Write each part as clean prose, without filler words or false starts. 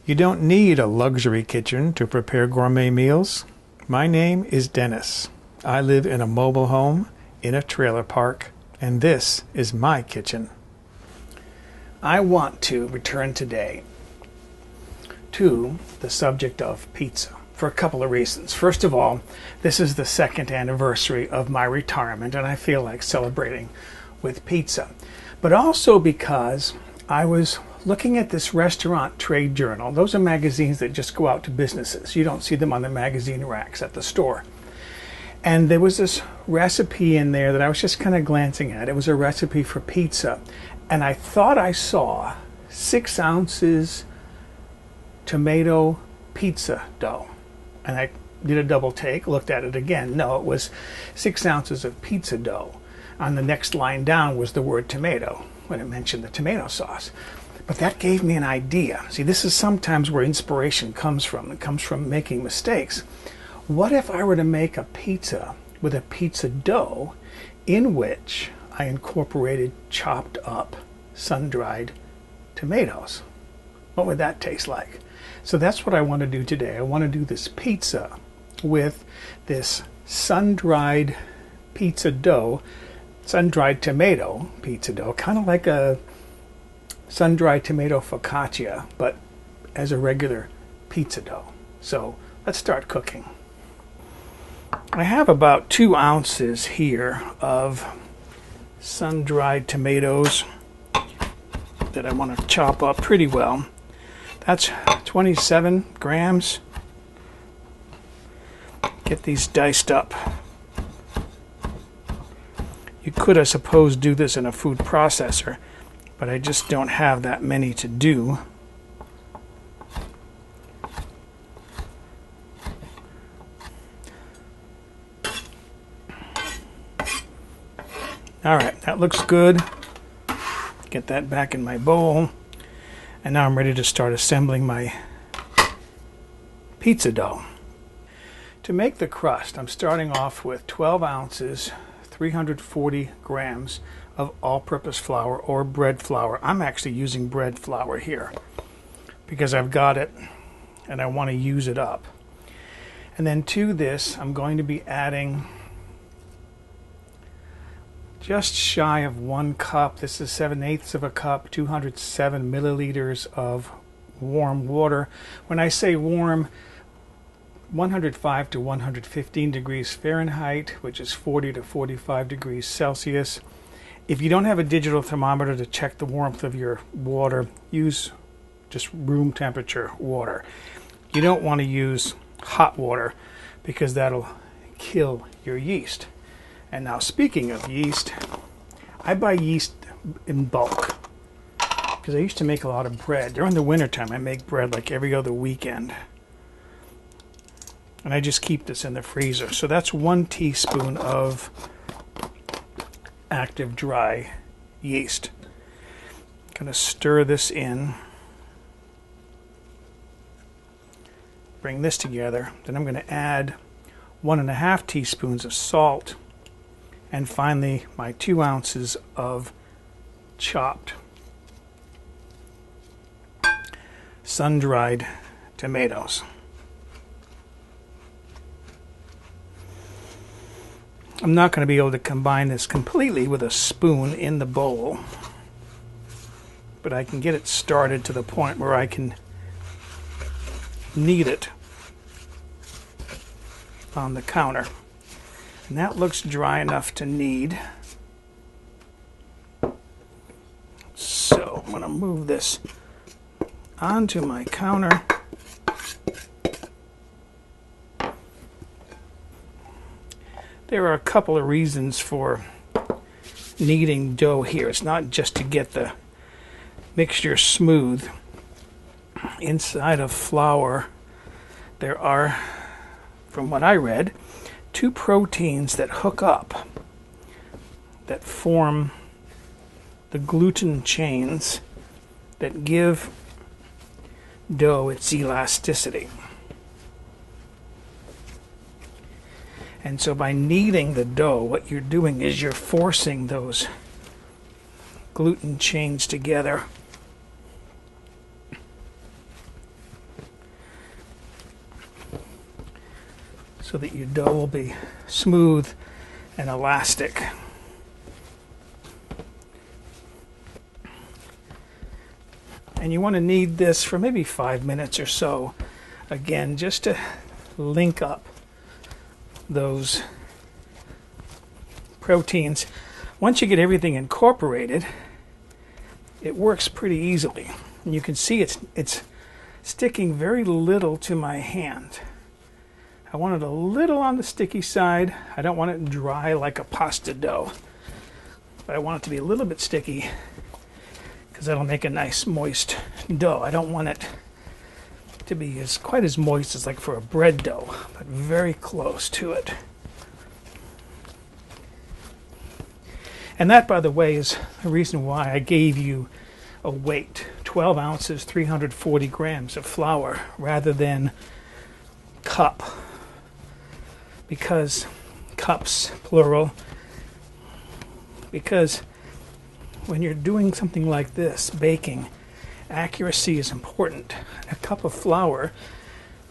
You don't need a luxury kitchen to prepare gourmet meals. My name is Dennis. I live in a mobile home in a trailer park, and this is my kitchen. I want to return today to the subject of pizza for a couple of reasons. First of all, this is the second anniversary of my retirement, and I feel like celebrating with pizza. But also because I was looking at this restaurant trade journal. Those are magazines that just go out to businesses. You don't see them on the magazine racks at the store. And there was this recipe in there that I was just kind of glancing at. It was a recipe for pizza. And I thought I saw 6 ounces tomato pizza dough. And I did a double take, looked at it again. No, it was 6 ounces of pizza dough. On the next line down was the word tomato when it mentioned the tomato sauce. But that gave me an idea. See, this is sometimes where inspiration comes from. It comes from making mistakes. What if I were to make a pizza with a pizza dough in which I incorporated chopped up, sun-dried tomatoes? What would that taste like? So that's what I want to do today. I want to do this pizza with this sun-dried pizza dough, sun-dried tomato pizza dough, kind of like a sun-dried tomato focaccia, but as a regular pizza dough. So let's start cooking. I have about 2 ounces here of sun-dried tomatoes that I want to chop up pretty well. That's 27 grams. Get these diced up. You could, I suppose, do this in a food processor, but I just don't have that many to do. Alright, that looks good. Get that back in my bowl. And now I'm ready to start assembling my pizza dough. To make the crust, I'm starting off with 12 ounces, 340 grams of all-purpose flour or bread flour. I'm actually using bread flour here because I've got it and I want to use it up. And then to this, I'm going to be adding just shy of 1 cup. This is 7/8 of a cup, 207 milliliters of warm water. When I say warm, 105 to 115 degrees Fahrenheit, which is 40 to 45 degrees Celsius. If you don't have a digital thermometer to check the warmth of your water, use just room temperature water. You don't want to use hot water because that'll kill your yeast. And now, speaking of yeast, I buy yeast in bulk because I used to make a lot of bread. During the wintertime, I make bread like every other weekend. And I just keep this in the freezer. So that's 1 teaspoon of active dry yeast. I'm going to stir this in. Bring this together. Then I'm going to add 1.5 teaspoons of salt. And finally, my 2 ounces of chopped sun-dried tomatoes. I'm not going to be able to combine this completely with a spoon in the bowl, but I can get it started to the point where I can knead it on the counter. And that looks dry enough to knead. So I'm going to move this onto my counter. There are a couple of reasons for kneading dough here. It's not just to get the mixture smooth. Inside of flour, there are, from what I read, 2 proteins that hook up, that form the gluten chains that give dough its elasticity. And so by kneading the dough, what you're doing is you're forcing those gluten chains together. so that your dough will be smooth and elastic. And you want to knead this for maybe 5 minutes or so, again, just to link up those proteins. Once you get everything incorporated, it works pretty easily. And you can see it's sticking very little to my hand. I want it a little on the sticky side. I don't want it dry like a pasta dough, but I want it to be a little bit sticky because that'll make a nice moist dough. I don't want it to be quite as moist as like for a bread dough, but very close to it. And that, by the way, is the reason why I gave you a weight, 12 ounces, 340 grams of flour, rather than cup, because cups, plural, because when you're doing something like this, baking, accuracy is important. A cup of flour,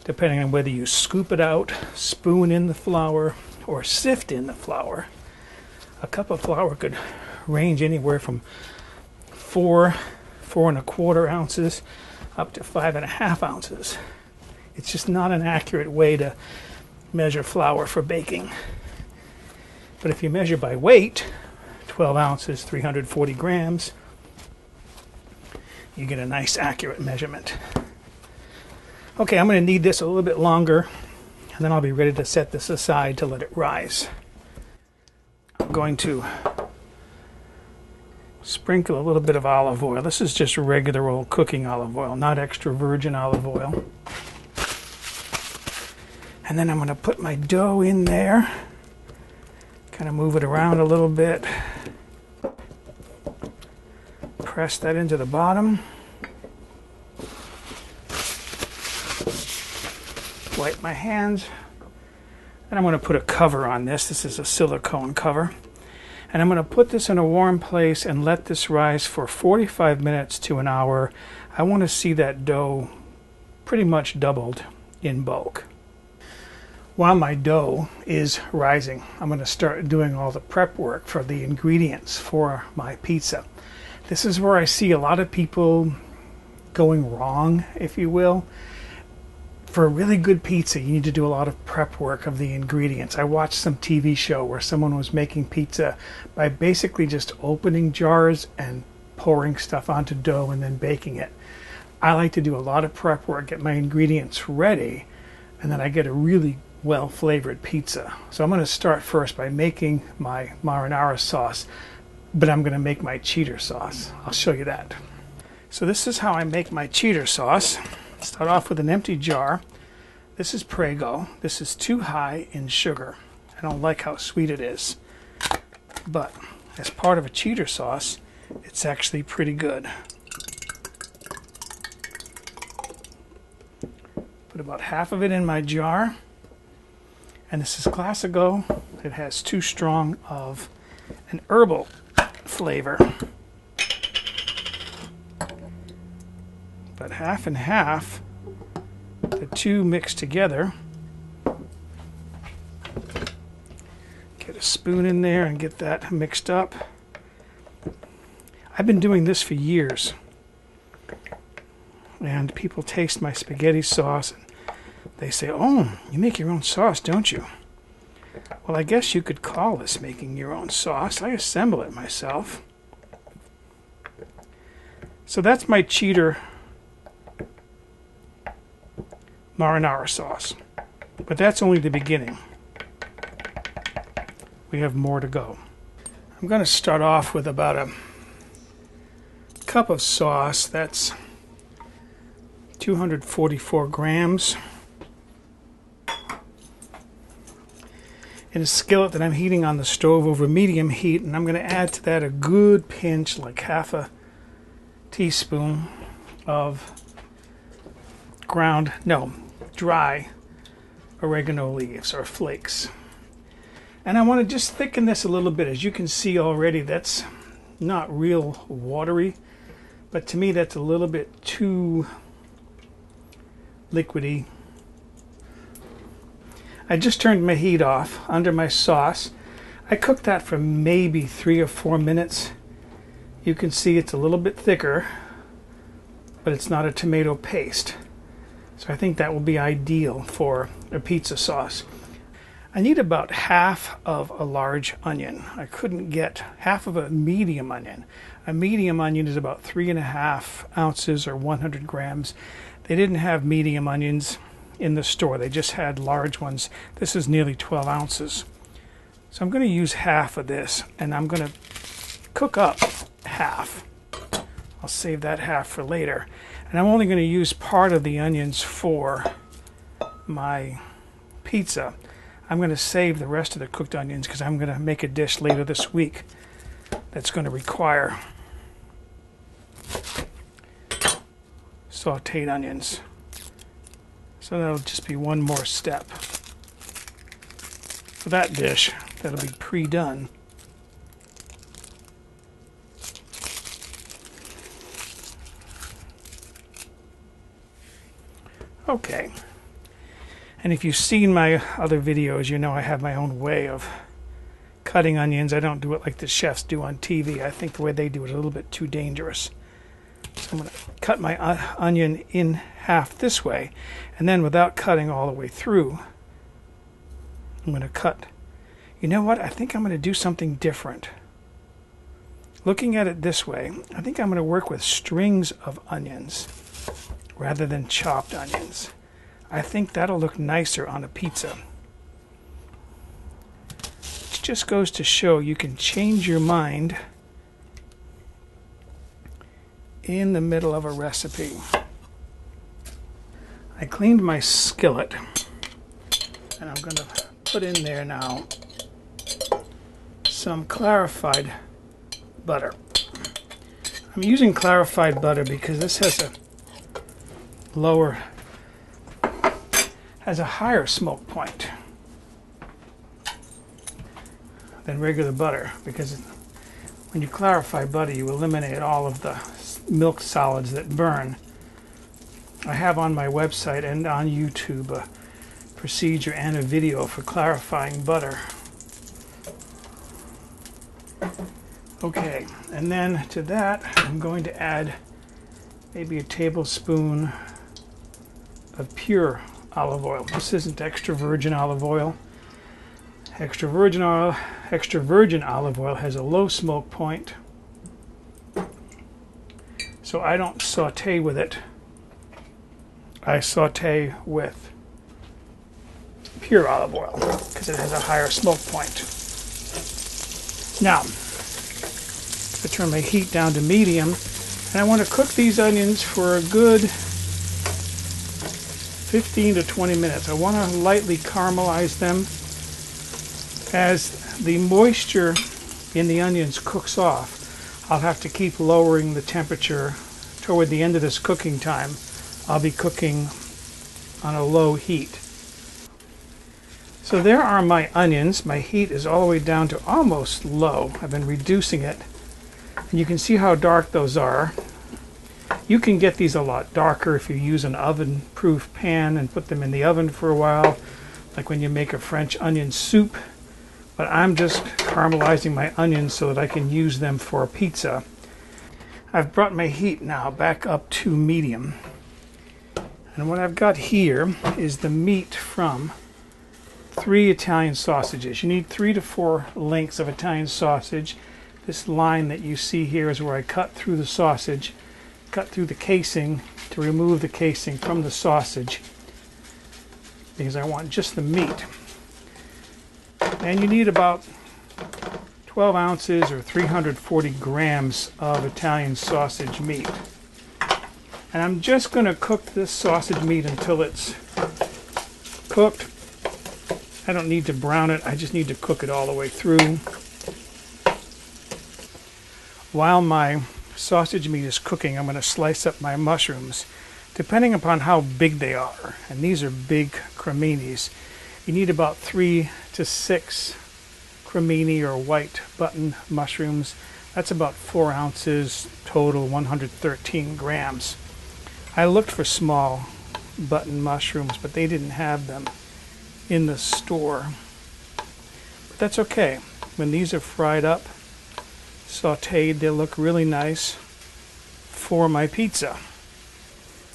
depending on whether you scoop it out, spoon in the flour, or sift in the flour, a cup of flour could range anywhere from 4.25 ounces up to 5.5 ounces. It's just not an accurate way to measure flour for baking. But if you measure by weight, 12 ounces, 340 grams, you get a nice accurate measurement. Okay, I'm going to knead this a little bit longer, and then I'll be ready to set this aside to let it rise. I'm going to sprinkle a little bit of olive oil. This is just regular old cooking olive oil, not extra virgin olive oil. And then I'm going to put my dough in there, kind of move it around a little bit. Press that into the bottom. Wipe my hands. And I'm going to put a cover on this. This is a silicone cover. And I'm going to put this in a warm place and let this rise for 45 minutes to an hour. I want to see that dough pretty much doubled in bulk. While my dough is rising, I'm going to start doing all the prep work for the ingredients for my pizza. This is where I see a lot of people going wrong, if you will. For a really good pizza, you need to do a lot of prep work of the ingredients. I watched some TV show where someone was making pizza by basically just opening jars and pouring stuff onto dough and then baking it. I like to do a lot of prep work, get my ingredients ready, and then I get a really well-flavored pizza. So I'm going to start first by making my marinara sauce, but I'm going to make my cheddar sauce. I'll show you that. So this is how I make my cheddar sauce. Start off with an empty jar. This is Prego. This is too high in sugar. I don't like how sweet it is. But as part of a cheddar sauce, it's actually pretty good. Put about half of it in my jar. And this is Classico. It has too strong of an herbal flavor. But half and half, the two mixed together. Get a spoon in there and get that mixed up. I've been doing this for years. And people taste my spaghetti sauce and they say, "Oh, you make your own sauce, don't you?" Well, I guess you could call this making your own sauce. I assemble it myself. So that's my cheddar marinara sauce. But that's only the beginning. We have more to go. I'm going to start off with about a cup of sauce. That's 244 grams. In a skillet that I'm heating on the stove over medium heat, and I'm going to add to that a good pinch, like half a teaspoon of dry oregano leaves or flakes. And I want to just thicken this a little bit. As you can see already, that's not real watery, but to me that's a little bit too liquidy. I just turned my heat off under my sauce. I cooked that for maybe 3 or 4 minutes. You can see it's a little bit thicker, but it's not a tomato paste. So I think that will be ideal for a pizza sauce. I need about half of a large onion. I couldn't get half of a medium onion. A medium onion is about 3.5 ounces or 100 grams. They didn't have medium onions in the store. They just had large ones. This is nearly 12 ounces. So I'm going to use half of this, and I'm going to cook up half. I'll save that half for later. And I'm only going to use part of the onions for my pizza. I'm going to save the rest of the cooked onions because I'm going to make a dish later this week that's going to require sauteed onions. So that'll just be one more step. For that dish, that'll be pre-done. Okay. And if you've seen my other videos, you know I have my own way of cutting onions. I don't do it like the chefs do on TV. I think the way they do it is a little bit too dangerous. So I'm going to cut my onion in half this way, and then without cutting all the way through, I'm going to cut. You know what? I think I'm going to do something different. Looking at it this way, I think I'm going to work with strings of onions rather than chopped onions. I think that'll look nicer on a pizza. It just goes to show you can change your mind in the middle of a recipe. I cleaned my skillet, and I'm going to put in there now some clarified butter. I'm using clarified butter because this has a higher smoke point than regular butter, because when you clarify butter you eliminate all of the milk solids that burn. I have on my website and on YouTube a procedure and a video for clarifying butter. Okay, and then to that I'm going to add maybe a tablespoon of pure olive oil. This isn't extra virgin olive oil. Extra virgin olive oil has a low smoke point, so I don't saute with it. I saute with pure olive oil because it has a higher smoke point. Now, I turn my heat down to medium, and I want to cook these onions for a good 15 to 20 minutes. I want to lightly caramelize them. As the moisture in the onions cooks off, I'll have to keep lowering the temperature. Toward the end of this cooking time, I'll be cooking on a low heat. So there are my onions. My heat is all the way down to almost low. I've been reducing it. And you can see how dark those are. You can get these a lot darker if you use an oven-proof pan and put them in the oven for a while, like when you make a French onion soup. But I'm just caramelizing my onions so that I can use them for a pizza. I've brought my heat now back up to medium. And what I've got here is the meat from 3 Italian sausages. You need 3 to 4 lengths of Italian sausage. This line that you see here is where I cut through the sausage, cut through the casing to remove the casing from the sausage, because I want just the meat. And you need about 12 ounces or 340 grams of Italian sausage meat. And I'm just going to cook this sausage meat until it's cooked. I don't need to brown it, I just need to cook it all the way through. While my sausage meat is cooking, I'm going to slice up my mushrooms, depending upon how big they are. And these are big creminis. You need about 3 to 6 cremini or white button mushrooms. That's about 4 ounces total, 113 grams. I looked for small button mushrooms, but they didn't have them in the store. But that's okay. When these are fried up, sauteed, they look really nice for my pizza.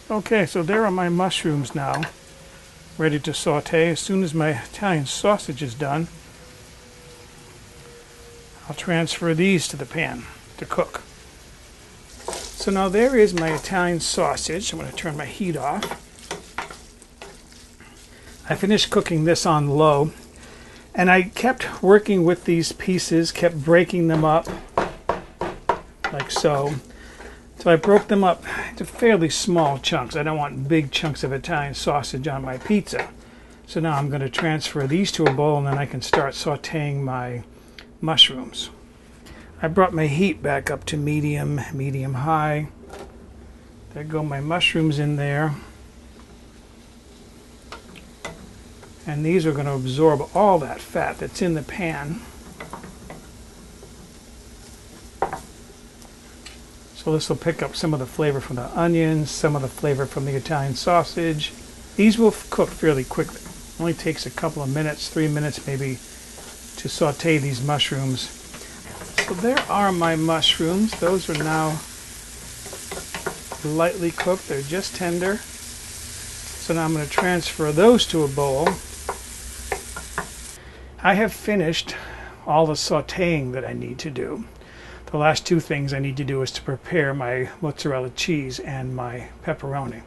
Okay, so there are my mushrooms now, ready to saute. As soon as my Italian sausage is done, I'll transfer these to the pan to cook. So now there is my Italian sausage. I'm going to turn my heat off. I finished cooking this on low, and I kept working with these pieces, kept breaking them up like so. So I broke them up into fairly small chunks. I don't want big chunks of Italian sausage on my pizza. So now I'm going to transfer these to a bowl, and then I can start sauteing my mushrooms. I brought my heat back up to medium, medium-high. There go my mushrooms in there. And these are going to absorb all that fat that's in the pan. So this will pick up some of the flavor from the onions, some of the flavor from the Italian sausage. These will cook fairly quickly. It only takes a couple of minutes, 3 minutes maybe, to saute these mushrooms. So there are my mushrooms. Those are now lightly cooked. They're just tender. So now I'm going to transfer those to a bowl. I have finished all the sauteing that I need to do. The last two things I need to do is to prepare my mozzarella cheese and my pepperoni.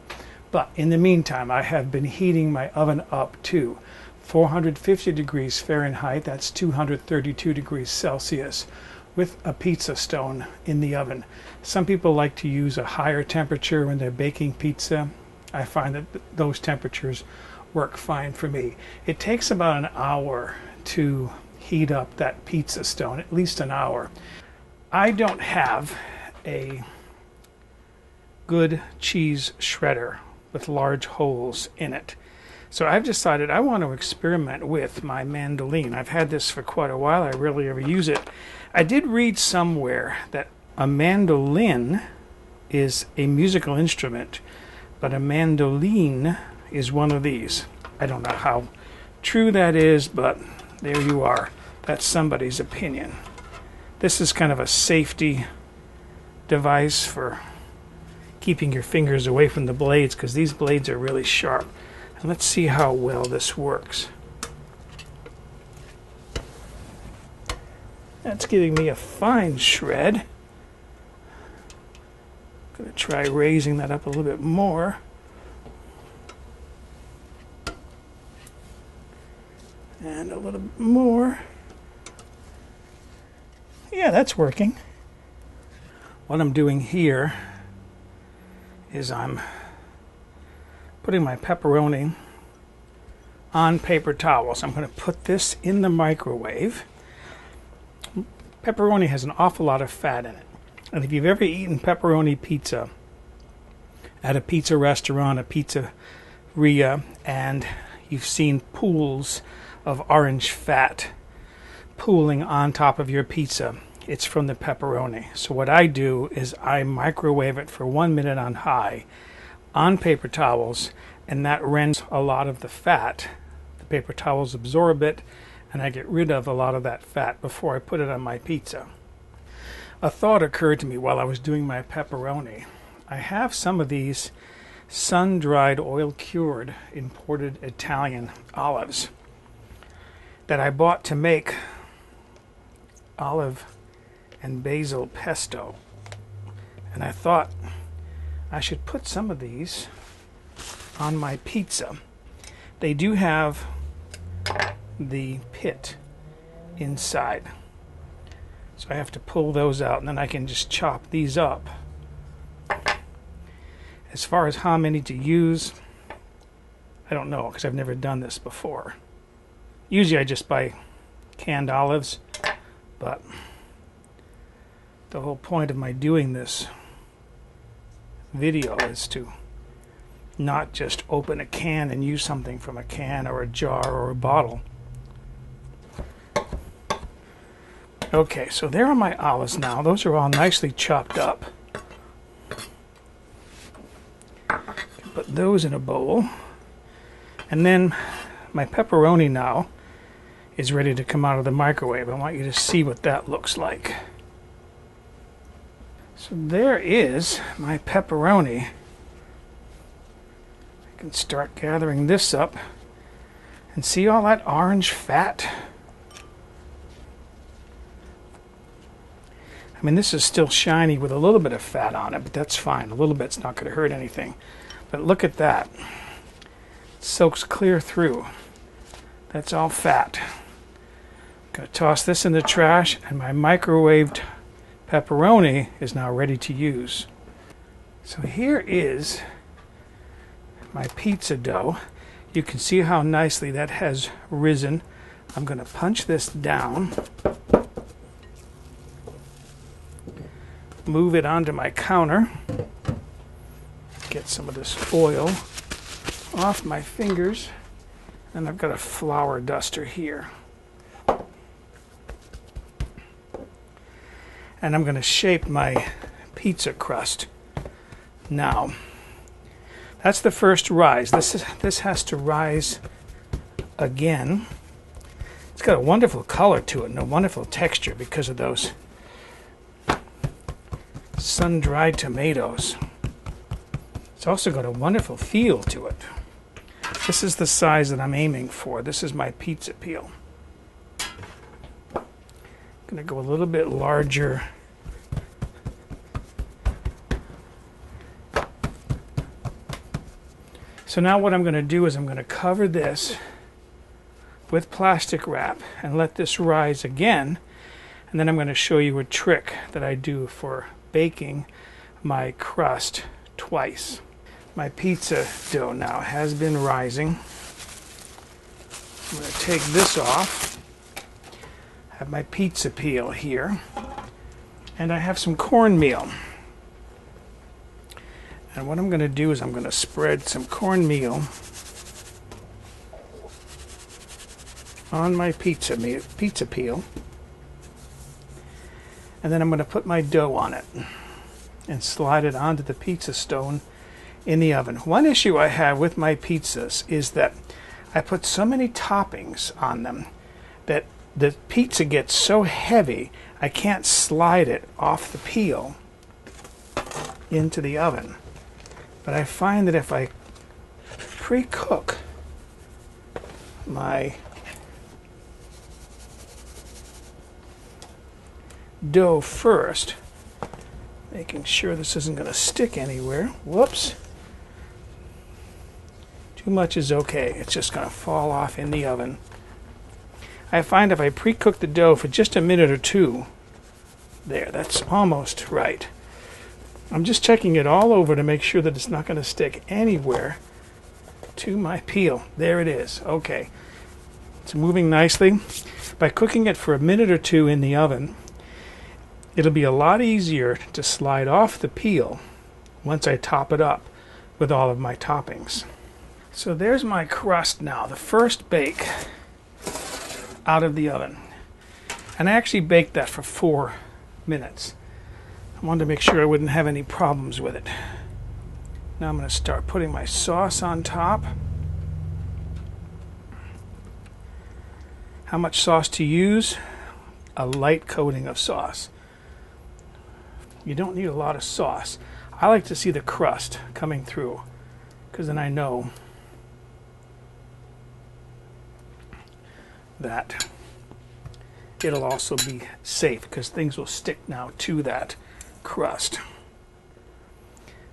But in the meantime, I have been heating my oven up to 450 degrees Fahrenheit. That's 232 degrees Celsius. With a pizza stone in the oven. Some people like to use a higher temperature when they're baking pizza. I find that those temperatures work fine for me. It takes about an hour to heat up that pizza stone, at least an hour. I don't have a good cheese shredder with large holes in it. So I've decided I want to experiment with my mandolin. I've had this for quite a while. I rarely ever use it. I did read somewhere that a mandolin is a musical instrument, but a mandolin is one of these. I don't know how true that is, but there you are. That's somebody's opinion. This is kind of a safety device for keeping your fingers away from the blades, because these blades are really sharp. And let's see how well this works. That's giving me a fine shred. I'm going to try raising that up a little bit more. And a little bit more. Yeah, that's working. What I'm doing here is I'm putting my pepperoni on paper towels. I'm going to put this in the microwave. Pepperoni has an awful lot of fat in it. And if you've ever eaten pepperoni pizza at a pizza restaurant, a pizzeria, and you've seen pools of orange fat pooling on top of your pizza, it's from the pepperoni. So what I do is I microwave it for 1 minute on high on paper towels, and that rends a lot of the fat. The paper towels absorb it, and I get rid of a lot of that fat before I put it on my pizza. A thought occurred to me while I was doing my pepperoni. I have some of these sun-dried, oil-cured, imported Italian olives that I bought to make olive and basil pesto. And I thought I should put some of these on my pizza. They do have the pit inside, so I have to pull those out, and then I can just chop these up. As far as how many to use, I don't know, because I've never done this before. Usually I just buy canned olives, but the whole point of my doing this video is to not just open a can and use something from a can or a jar or a bottle. Okay, so there are my olives now. Those are all nicely chopped up. Put those in a bowl. And then my pepperoni now is ready to come out of the microwave. I want you to see what that looks like. So there is my pepperoni. I can start gathering this up and see all that orange fat. I mean, this is still shiny with a little bit of fat on it, but that's fine. A little bit's not going to hurt anything. But look at that. It soaks clear through. That's all fat. I'm going to toss this in the trash, and my microwaved pepperoni is now ready to use. So here is my pizza dough. You can see how nicely that has risen. I'm going to punch this down, move it onto my counter, get some of this oil off my fingers, and I've got a flour duster here. And I'm going to shape my pizza crust. Now, that's the first rise. This has to rise again. It's got a wonderful color to it and a wonderful texture because of those sun-dried tomatoes. It's also got a wonderful feel to it. This is the size that I'm aiming for. This is my pizza peel. I'm going to go a little bit larger. So now what I'm going to do is I'm going to cover this with plastic wrap and let this rise again. And then I'm going to show you a trick that I do for baking my crust twice. My pizza dough now has been rising. I'm going to take this off. I have my pizza peel here. And I have some cornmeal. And what I'm going to do is I'm going to spread some cornmeal on my pizza peel. And then I'm going to put my dough on it and slide it onto the pizza stone in the oven. One issue I have with my pizzas is that I put so many toppings on them that the pizza gets so heavy I can't slide it off the peel into the oven. But I find that if I pre-cook my dough first, making sure this isn't going to stick anywhere. Whoops. Too much is okay. It's just going to fall off in the oven. I find if I pre-cook the dough for just a minute or two, there, that's almost right. I'm just checking it all over to make sure that it's not going to stick anywhere to my peel. There it is. Okay. It's moving nicely. By cooking it for a minute or two in the oven, it'll be a lot easier to slide off the peel once I top it up with all of my toppings. So there's my crust now, the first bake out of the oven. And I actually baked that for 4 minutes. I wanted to make sure I wouldn't have any problems with it. Now I'm going to start putting my sauce on top. How much sauce to use? A light coating of sauce. You don't need a lot of sauce. I like to see the crust coming through because then I know that it'll also be safe because things will stick now to that crust.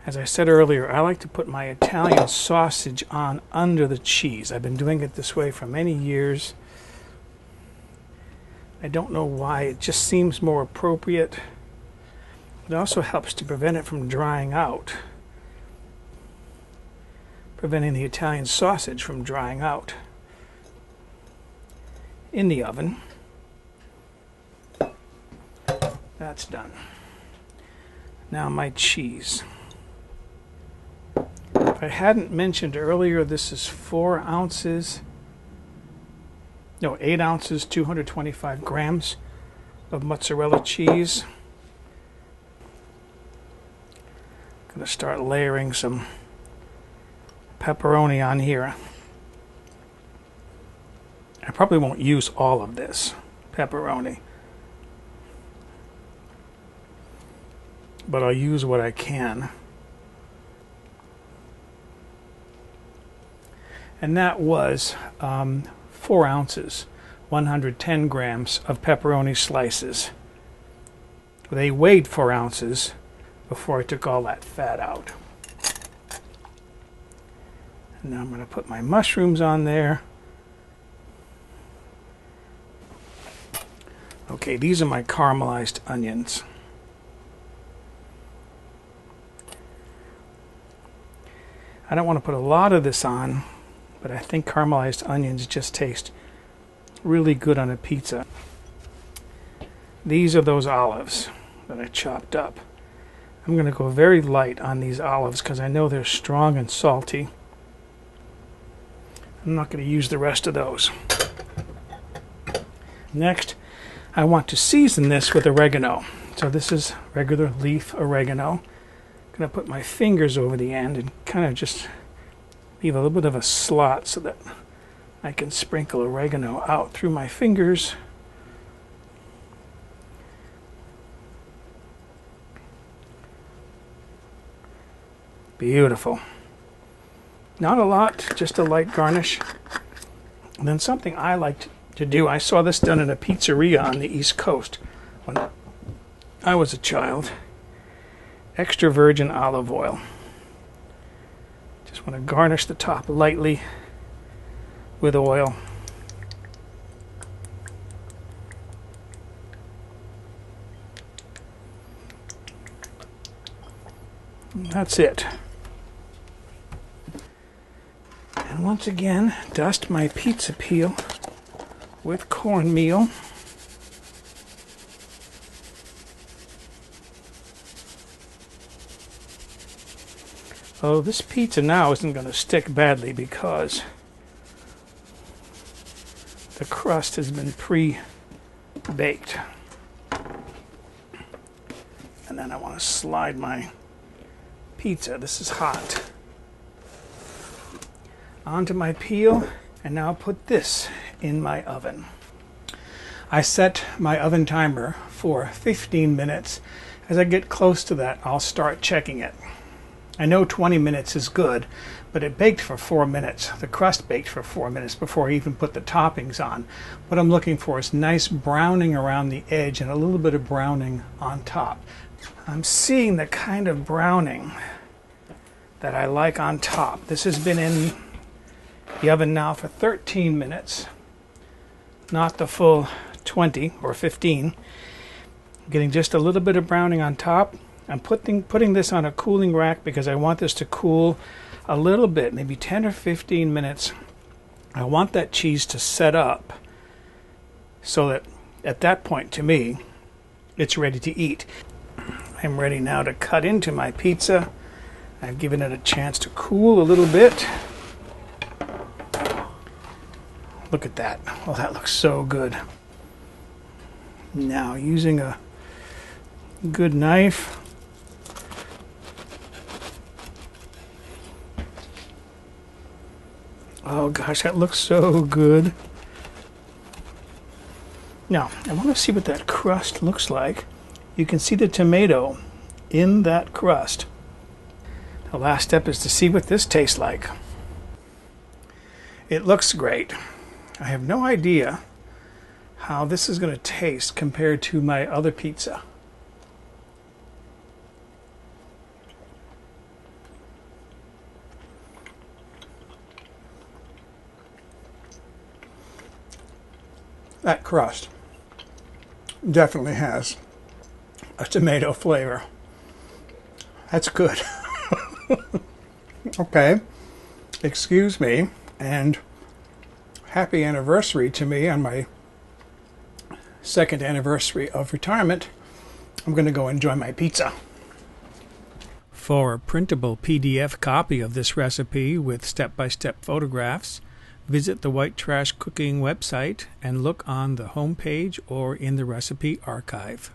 As I said earlier, I like to put my Italian sausage on under the cheese. I've been doing it this way for many years. I don't know why. It just seems more appropriate. It also helps to prevent it from drying out, preventing the Italian sausage from drying out in the oven. That's done. Now my cheese. If I hadn't mentioned earlier, this is 8 ounces, 225 grams of mozzarella cheese. I'm going to start layering some pepperoni on here. I probably won't use all of this pepperoni, but I'll use what I can. And that was 4 ounces, 110 grams of pepperoni slices. They weighed 4 ounces before I took all that fat out. And now I'm going to put my mushrooms on there. Okay, these are my caramelized onions. I don't want to put a lot of this on, but I think caramelized onions just taste really good on a pizza. These are those olives that I chopped up. I'm going to go very light on these olives because I know they're strong and salty. I'm not going to use the rest of those. Next, I want to season this with oregano. So this is regular leaf oregano. I'm going to put my fingers over the end and kind of just leave a little bit of a slot so that I can sprinkle oregano out through my fingers. Beautiful. Not a lot, just a light garnish. And then something I like to do, I saw this done in a pizzeria on the East Coast when I was a child. Extra virgin olive oil. Just want to garnish the top lightly with oil. And that's it. And once again, dust my pizza peel with cornmeal. Oh, this pizza now isn't going to stick badly because the crust has been pre-baked. And then I want to slide my pizza. This is hot. Onto my peel, and now put this in my oven. I set my oven timer for 15 minutes. As I get close to that, I'll start checking it. I know 20 minutes is good, but it baked for 4 minutes. The crust baked for 4 minutes before I even put the toppings on. What I'm looking for is nice browning around the edge and a little bit of browning on top. I'm seeing the kind of browning that I like on top. This has been in the oven now for 13 minutes, not the full 20 or 15. I'm getting just a little bit of browning on top. I'm putting this on a cooling rack because I want this to cool a little bit, maybe 10 or 15 minutes. I want that cheese to set up so that at that point, to me, it's ready to eat. I'm ready now to cut into my pizza. I've given it a chance to cool a little bit. Look at that. Oh, that looks so good. Now, using a good knife, oh gosh, that looks so good. Now, I want to see what that crust looks like. You can see the tomato in that crust. The last step is to see what this tastes like. It looks great. I have no idea how this is going to taste compared to my other pizza. That crust definitely has a tomato flavor. That's good. Okay, excuse me, and happy anniversary to me on my second anniversary of retirement. I'm going to go enjoy my pizza. For a printable PDF copy of this recipe with step-by-step photographs, visit the White Trash Cooking website and look on the home page or in the recipe archive.